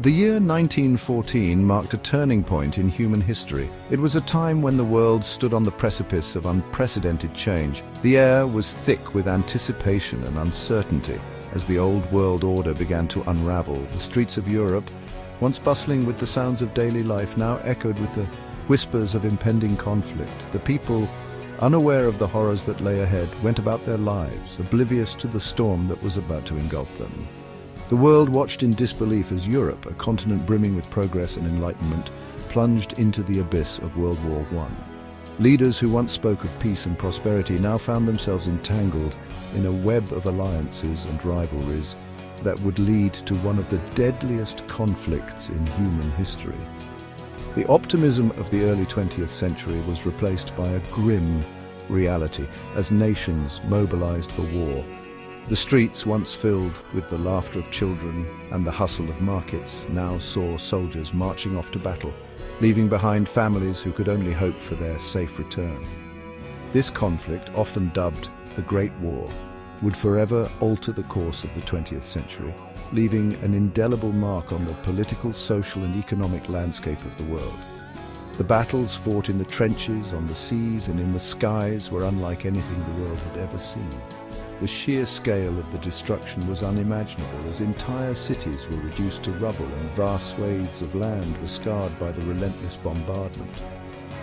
The year 1914 marked a turning point in human history. It was a time when the world stood on the precipice of unprecedented change. The air was thick with anticipation and uncertainty. As the old world order began to unravel, the streets of Europe, once bustling with the sounds of daily life, now echoed with the whispers of impending conflict. The people, unaware of the horrors that lay ahead, went about their lives, oblivious to the storm that was about to engulf them. The world watched in disbelief as Europe, a continent brimming with progress and enlightenment, plunged into the abyss of World War I. Leaders who once spoke of peace and prosperity now found themselves entangled in a web of alliances and rivalries that would lead to one of the deadliest conflicts in human history. The optimism of the early 20th century was replaced by a grim reality as nations mobilized for war. The streets, once filled with the laughter of children and the hustle of markets, now saw soldiers marching off to battle, leaving behind families who could only hope for their safe return. This conflict, often dubbed the Great War, would forever alter the course of the 20th century, leaving an indelible mark on the political, social and economic landscape of the world. The battles fought in the trenches, on the seas and in the skies were unlike anything the world had ever seen. The sheer scale of the destruction was unimaginable, as entire cities were reduced to rubble and vast swathes of land were scarred by the relentless bombardment.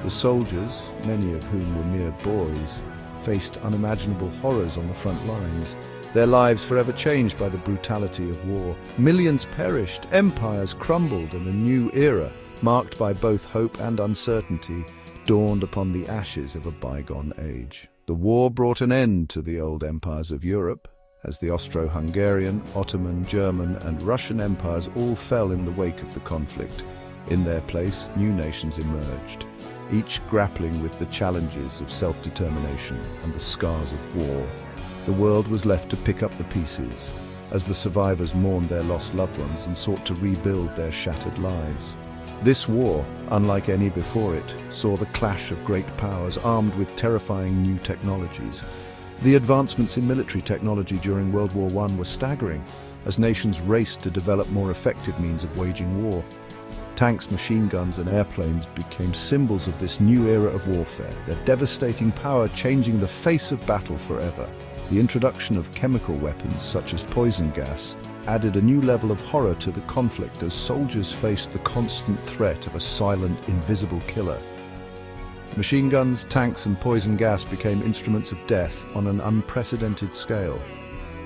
The soldiers, many of whom were mere boys, faced unimaginable horrors on the front lines, their lives forever changed by the brutality of war. Millions perished, empires crumbled, and a new era, marked by both hope and uncertainty, dawned upon the ashes of a bygone age. The war brought an end to the old empires of Europe, as the Austro-Hungarian, Ottoman, German, and Russian empires all fell in the wake of the conflict. In their place, new nations emerged, each grappling with the challenges of self-determination and the scars of war. The world was left to pick up the pieces, as the survivors mourned their lost loved ones and sought to rebuild their shattered lives. This war, unlike any before it, saw the clash of great powers armed with terrifying new technologies. The advancements in military technology during World War I were staggering, as nations raced to develop more effective means of waging war. Tanks, machine guns and airplanes became symbols of this new era of warfare, their devastating power changing the face of battle forever. The introduction of chemical weapons such as poison gas added a new level of horror to the conflict as soldiers faced the constant threat of a silent, invisible killer. Machine guns, tanks and poison gas became instruments of death on an unprecedented scale.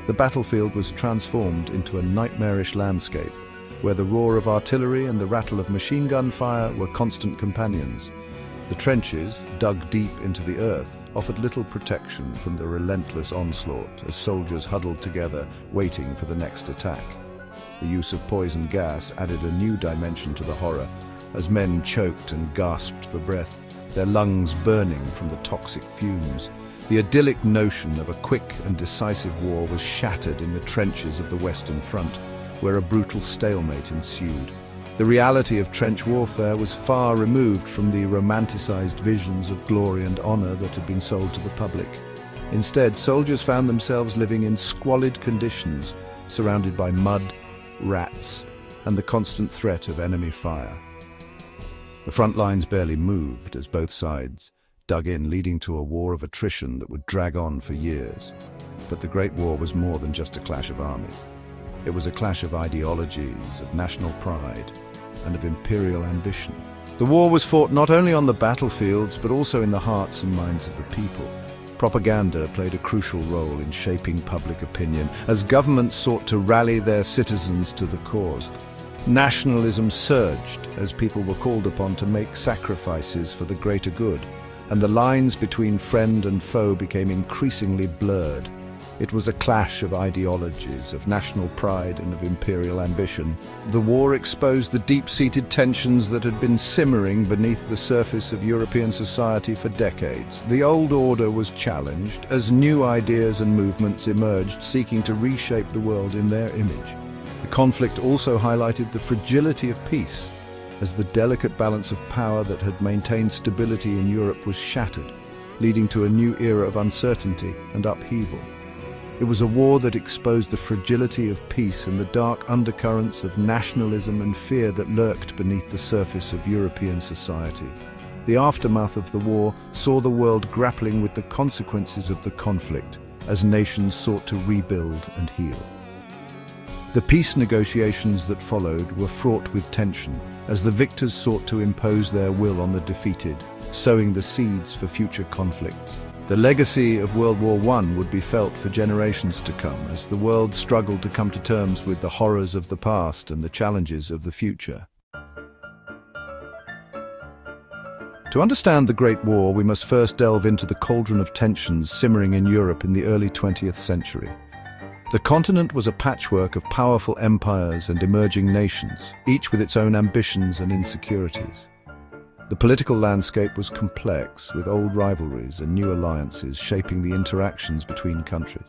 The battlefield was transformed into a nightmarish landscape, where the roar of artillery and the rattle of machine gun fire were constant companions. The trenches, dug deep into the earth, offered little protection from the relentless onslaught as soldiers huddled together, waiting for the next attack. The use of poison gas added a new dimension to the horror, as men choked and gasped for breath, their lungs burning from the toxic fumes. The idyllic notion of a quick and decisive war was shattered in the trenches of the Western Front, where a brutal stalemate ensued. The reality of trench warfare was far removed from the romanticized visions of glory and honor that had been sold to the public. Instead, soldiers found themselves living in squalid conditions, surrounded by mud, rats, and the constant threat of enemy fire. The front lines barely moved as both sides dug in, leading to a war of attrition that would drag on for years. But the Great War was more than just a clash of armies. It was a clash of ideologies, of national pride, and of imperial ambition. The war was fought not only on the battlefields, but also in the hearts and minds of the people. Propaganda played a crucial role in shaping public opinion, as governments sought to rally their citizens to the cause. Nationalism surged as people were called upon to make sacrifices for the greater good, and the lines between friend and foe became increasingly blurred. It was a clash of ideologies, of national pride and of imperial ambition. The war exposed the deep-seated tensions that had been simmering beneath the surface of European society for decades. The old order was challenged as new ideas and movements emerged, seeking to reshape the world in their image. The conflict also highlighted the fragility of peace, as the delicate balance of power that had maintained stability in Europe was shattered, leading to a new era of uncertainty and upheaval. It was a war that exposed the fragility of peace and the dark undercurrents of nationalism and fear that lurked beneath the surface of European society. The aftermath of the war saw the world grappling with the consequences of the conflict as nations sought to rebuild and heal. The peace negotiations that followed were fraught with tension as the victors sought to impose their will on the defeated, sowing the seeds for future conflicts. The legacy of World War I would be felt for generations to come as the world struggled to come to terms with the horrors of the past and the challenges of the future. To understand the Great War, we must first delve into the cauldron of tensions simmering in Europe in the early 20th century. The continent was a patchwork of powerful empires and emerging nations, each with its own ambitions and insecurities. The political landscape was complex, with old rivalries and new alliances shaping the interactions between countries.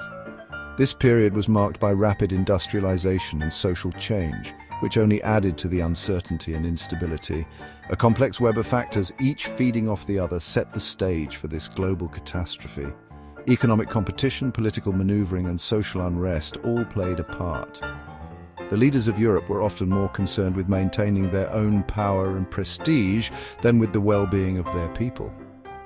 This period was marked by rapid industrialization and social change, which only added to the uncertainty and instability. A complex web of factors, each feeding off the other, set the stage for this global catastrophe. Economic competition, political maneuvering, and social unrest all played a part. The leaders of Europe were often more concerned with maintaining their own power and prestige than with the well-being of their people.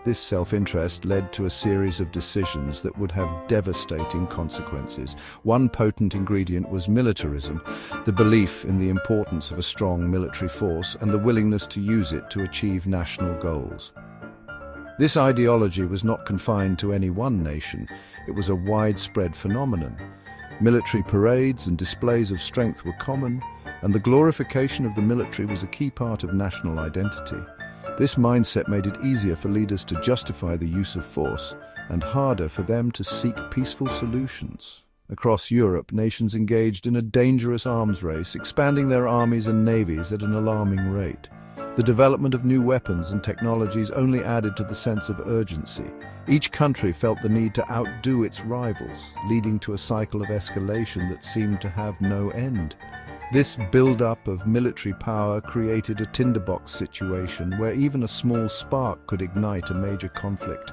This self-interest led to a series of decisions that would have devastating consequences. One potent ingredient was militarism, the belief in the importance of a strong military force and the willingness to use it to achieve national goals. This ideology was not confined to any one nation. It was a widespread phenomenon. Military parades and displays of strength were common, and the glorification of the military was a key part of national identity. This mindset made it easier for leaders to justify the use of force and harder for them to seek peaceful solutions. Across Europe, nations engaged in a dangerous arms race, expanding their armies and navies at an alarming rate. The development of new weapons and technologies only added to the sense of urgency. Each country felt the need to outdo its rivals, leading to a cycle of escalation that seemed to have no end. This build-up of military power created a tinderbox situation where even a small spark could ignite a major conflict.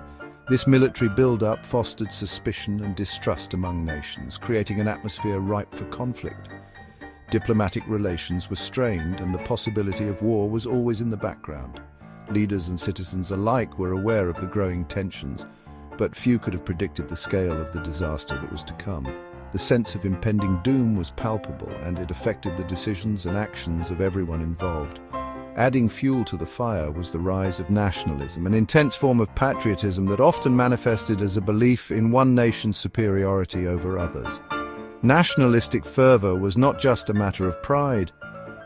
This military build-up fostered suspicion and distrust among nations, creating an atmosphere ripe for conflict. Diplomatic relations were strained, and the possibility of war was always in the background. Leaders and citizens alike were aware of the growing tensions, but few could have predicted the scale of the disaster that was to come. The sense of impending doom was palpable, and it affected the decisions and actions of everyone involved. Adding fuel to the fire was the rise of nationalism, an intense form of patriotism that often manifested as a belief in one nation's superiority over others. Nationalistic fervor was not just a matter of pride.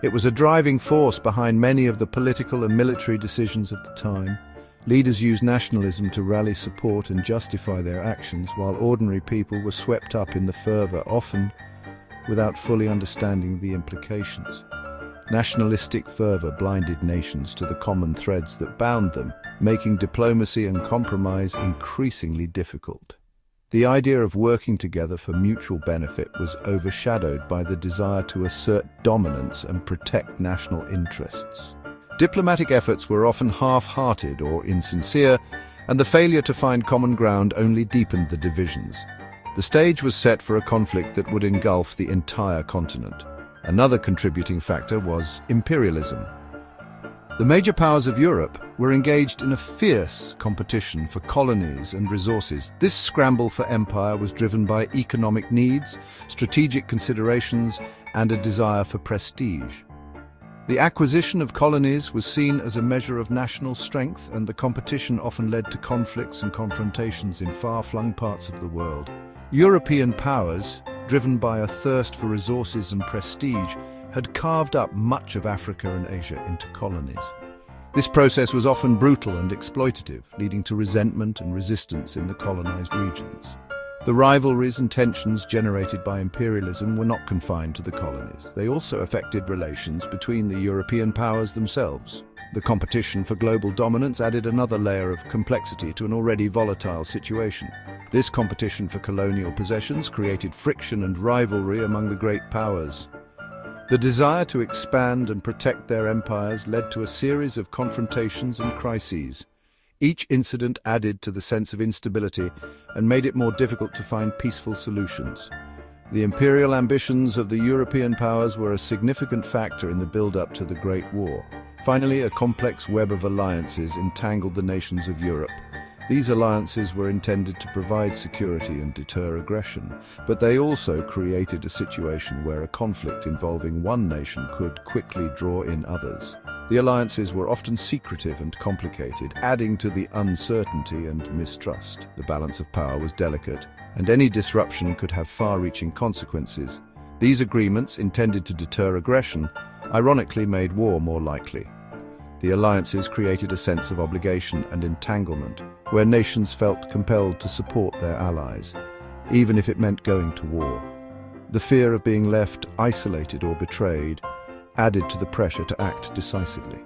It was a driving force behind many of the political and military decisions of the time. Leaders used nationalism to rally support and justify their actions, while ordinary people were swept up in the fervor, often without fully understanding the implications. Nationalistic fervor blinded nations to the common threads that bound them, making diplomacy and compromise increasingly difficult. The idea of working together for mutual benefit was overshadowed by the desire to assert dominance and protect national interests. Diplomatic efforts were often half-hearted or insincere, and the failure to find common ground only deepened the divisions. The stage was set for a conflict that would engulf the entire continent. Another contributing factor was imperialism. The major powers of Europe were engaged in a fierce competition for colonies and resources. This scramble for empire was driven by economic needs, strategic considerations, and a desire for prestige. The acquisition of colonies was seen as a measure of national strength, and the competition often led to conflicts and confrontations in far-flung parts of the world. European powers, driven by a thirst for resources and prestige, had carved up much of Africa and Asia into colonies. This process was often brutal and exploitative, leading to resentment and resistance in the colonized regions. The rivalries and tensions generated by imperialism were not confined to the colonies. They also affected relations between the European powers themselves. The competition for global dominance added another layer of complexity to an already volatile situation. This competition for colonial possessions created friction and rivalry among the great powers. The desire to expand and protect their empires led to a series of confrontations and crises. Each incident added to the sense of instability and made it more difficult to find peaceful solutions. The imperial ambitions of the European powers were a significant factor in the build-up to the Great War. Finally, a complex web of alliances entangled the nations of Europe. These alliances were intended to provide security and deter aggression, but they also created a situation where a conflict involving one nation could quickly draw in others. The alliances were often secretive and complicated, adding to the uncertainty and mistrust. The balance of power was delicate, and any disruption could have far-reaching consequences. These agreements, intended to deter aggression, ironically made war more likely. The alliances created a sense of obligation and entanglement, where nations felt compelled to support their allies, even if it meant going to war. The fear of being left isolated or betrayed added to the pressure to act decisively.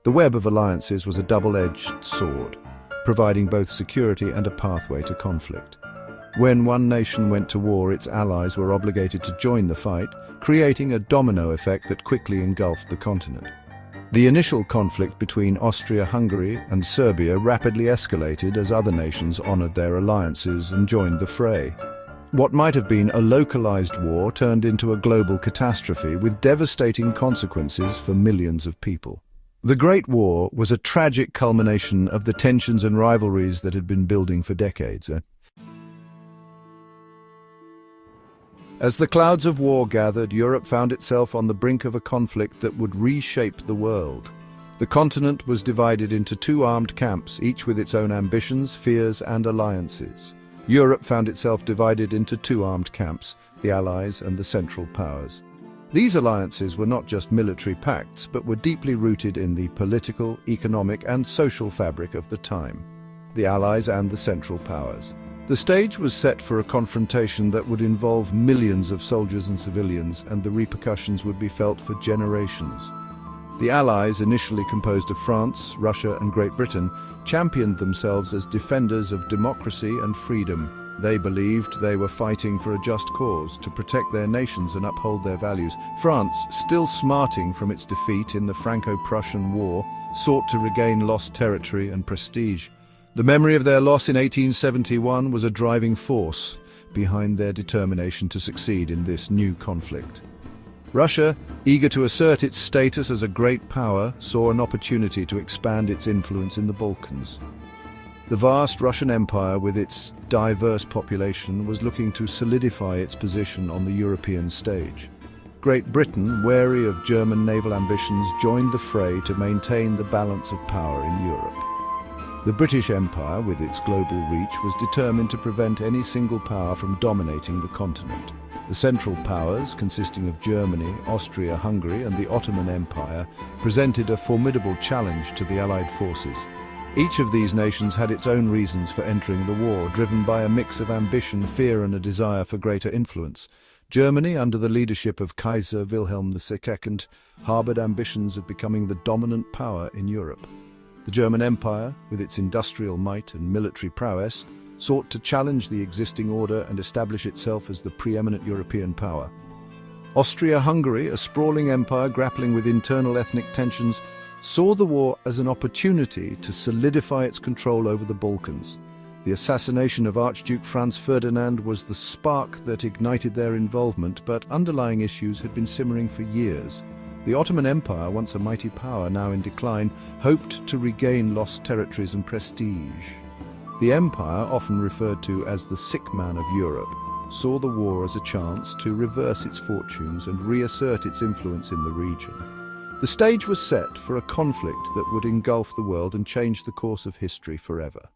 The web of alliances was a double-edged sword, providing both security and a pathway to conflict. When one nation went to war, its allies were obligated to join the fight, creating a domino effect that quickly engulfed the continent. The initial conflict between Austria-Hungary and Serbia rapidly escalated as other nations honored their alliances and joined the fray. What might have been a localized war turned into a global catastrophe with devastating consequences for millions of people. The Great War was a tragic culmination of the tensions and rivalries that had been building for decades. As the clouds of war gathered, Europe found itself on the brink of a conflict that would reshape the world. The continent was divided into two armed camps, each with its own ambitions, fears, and alliances. Europe found itself divided into two armed camps, the Allies and the Central Powers. These alliances were not just military pacts, but were deeply rooted in the political, economic, and social fabric of the time. The Allies and the Central Powers. The stage was set for a confrontation that would involve millions of soldiers and civilians, and the repercussions would be felt for generations. The Allies, initially composed of France, Russia, and Great Britain, championed themselves as defenders of democracy and freedom. They believed they were fighting for a just cause, to protect their nations and uphold their values. France, still smarting from its defeat in the Franco-Prussian War, sought to regain lost territory and prestige. The memory of their loss in 1871 was a driving force behind their determination to succeed in this new conflict. Russia, eager to assert its status as a great power, saw an opportunity to expand its influence in the Balkans. The vast Russian Empire, with its diverse population, was looking to solidify its position on the European stage. Great Britain, wary of German naval ambitions, joined the fray to maintain the balance of power in Europe. The British Empire, with its global reach, was determined to prevent any single power from dominating the continent. The Central Powers, consisting of Germany, Austria-Hungary, and the Ottoman Empire, presented a formidable challenge to the Allied forces. Each of these nations had its own reasons for entering the war, driven by a mix of ambition, fear, and a desire for greater influence. Germany, under the leadership of Kaiser Wilhelm II, harbored ambitions of becoming the dominant power in Europe. The German Empire, with its industrial might and military prowess, sought to challenge the existing order and establish itself as the preeminent European power. Austria-Hungary, a sprawling empire grappling with internal ethnic tensions, saw the war as an opportunity to solidify its control over the Balkans. The assassination of Archduke Franz Ferdinand was the spark that ignited their involvement, but underlying issues had been simmering for years. The Ottoman Empire, once a mighty power now in decline, hoped to regain lost territories and prestige. The empire, often referred to as the sick man of Europe, saw the war as a chance to reverse its fortunes and reassert its influence in the region. The stage was set for a conflict that would engulf the world and change the course of history forever.